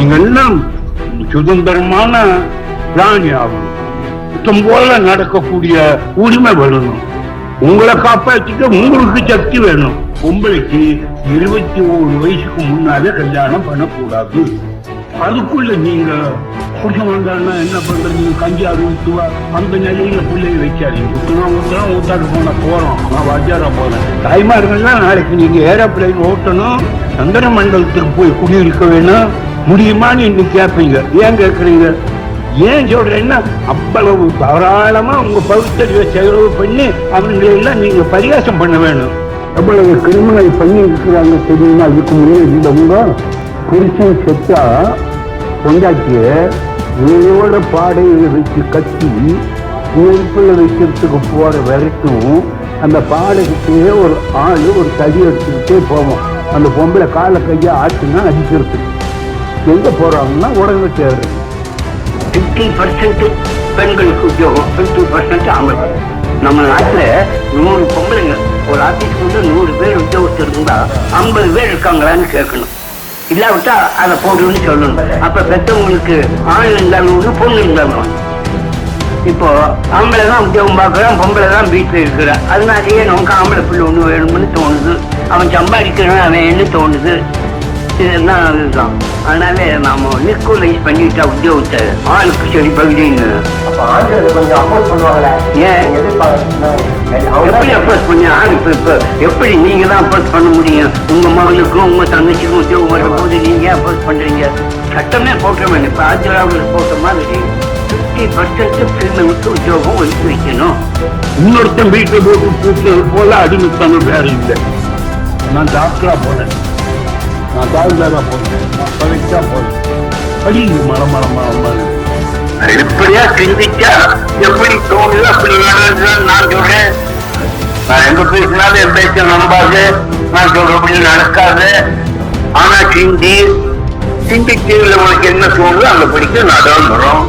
நீங்க எல்லாம் சுதந்திரமான பிராணி ஆகணும். போல நடக்கக்கூடிய உரிமை வரணும். உங்களை காப்பாற்றிக்க உங்களுக்கு சக்தி வேணும். பொம்பளைக்கு 21 வயசுக்கு முன்னாலே கல்யாணம் பண்ணக்கூடாது. அதுக்குள்ள நீங்க புருஷன் வந்தாருன்னா என்ன பண்றது? கஞ்சாறு ஊத்துவா அந்த நிலையில பிள்ளைய வைக்காதீங்க. ஊத்தாட்டு போன போறோம், நான் வாஜாரா போறேன். தாய்மார்கள்லாம் நாளைக்கு நீங்க ஏரோப்ளைன் ஓட்டணும், சந்திர மண்டலத்துக்கு போய் குடியிருக்க வேணும், முடியுமான்னு இன்னும் கேட்பீங்க. ஏன் கேட்கறீங்க? ஏன் சொல்றேன்னா, அவ்வளவு தாராளமா உங்க பகுத்தறிவை செலவு பண்ணி அவங்களை எல்லாம் நீங்க பரிகாசம் பண்ண வேணும். அவ்வளவு கிரிமினல் பண்ணி இருக்கிறாங்க தெரியுமா? அதுக்கு முன்னாடி இருந்தவங்க புருஷன் செத்தா பொண்டாட்டிய உயிரோட பாடையை வச்சு கட்டி நெருப்புல வைக்கிறதுக்கு போற வரைக்கும் அந்த பாடைக்கிட்டே ஒரு ஆளு ஒரு தடி எடுத்துக்கிட்டே போவோம். அந்த பொம்பளை காலை கையை ஆச்சுன்னா அடிக்கிறது. எங்க போறாங்கன்னா உடனே தேவை. 50% பெண்களுக்கு உத்தியோகம், 50% ஆம்பளை. நம்ம நாட்டுல 100 பொம்பளைங்க ஒரு ஆபீஸ்க்கு வந்து 100 பேர் உத்தியோகத்தில் இருந்தா 50 பேர் இருக்காங்களான்னு கேட்கணும். இல்லாவிட்டா அதை போடுன்னு சொல்லணும். அப்ப பெற்றவங்களுக்கு ஆண் இருந்தாலும் பொண்ணு இருந்தாலும். இப்போ ஆம்பளை தான் உத்தியோகம் பார்க்கறான், பொம்பளை தான் வீட்டுல இருக்கிறான். அதனாலேயே நமக்கு ஆம்பளை பிள்ளை ஒண்ணு வேணும்னு தோணுது. அவன் சம்பாதிக்கணும் அவன் என்ன தோணுது. இதெல்லாம் இதுதான். அதனால நாம நிக்கோலைஸ் பண்ணிட்டா உத்தியோகத்தை ஆளுக்கு சரி பகுதின்னு கொஞ்சம் அப்போஸ் பண்ணுவாங்களே. ஏன் எப்படி அப்போஸ் பண்ண ஆளு? இப்ப எப்படி நீங்க தான் அப்போஸ் பண்ண முடியும்? உங்க மகளுக்கும் உங்க தங்கச்சிக்கும் உத்தியோகம் வரும்போது நீங்க அப்போஸ் பண்றீங்க. சட்டமே போட்டோமே. இப்ப ஆஜராவில் போட்ட மாதிரி 50% பெண்களுக்கு உத்தியோகம் ஒதுக்கி வைக்கணும். இன்னொருத்தன் வீட்டை போட்டு போல அடிமைத்தனம் வேற இல்லை. நான் டாக்டரா போனேன், நான் தாழ்ந்தாரா போனேன், நான் பழைச்சா போனேன். படிங்க மரம் எப்படியா சிந்திச்சா எப்படி தோணுது அப்படி வேணும் நான் சொல்றேன். நான் எங்க பேசினாலும் என் பேச்ச நம்பாது, நான் சொல்றபடி நடக்காது. ஆனா சிந்திச்சு உனக்கு என்ன தோணுது அந்த படிக்க நடந்துடும்.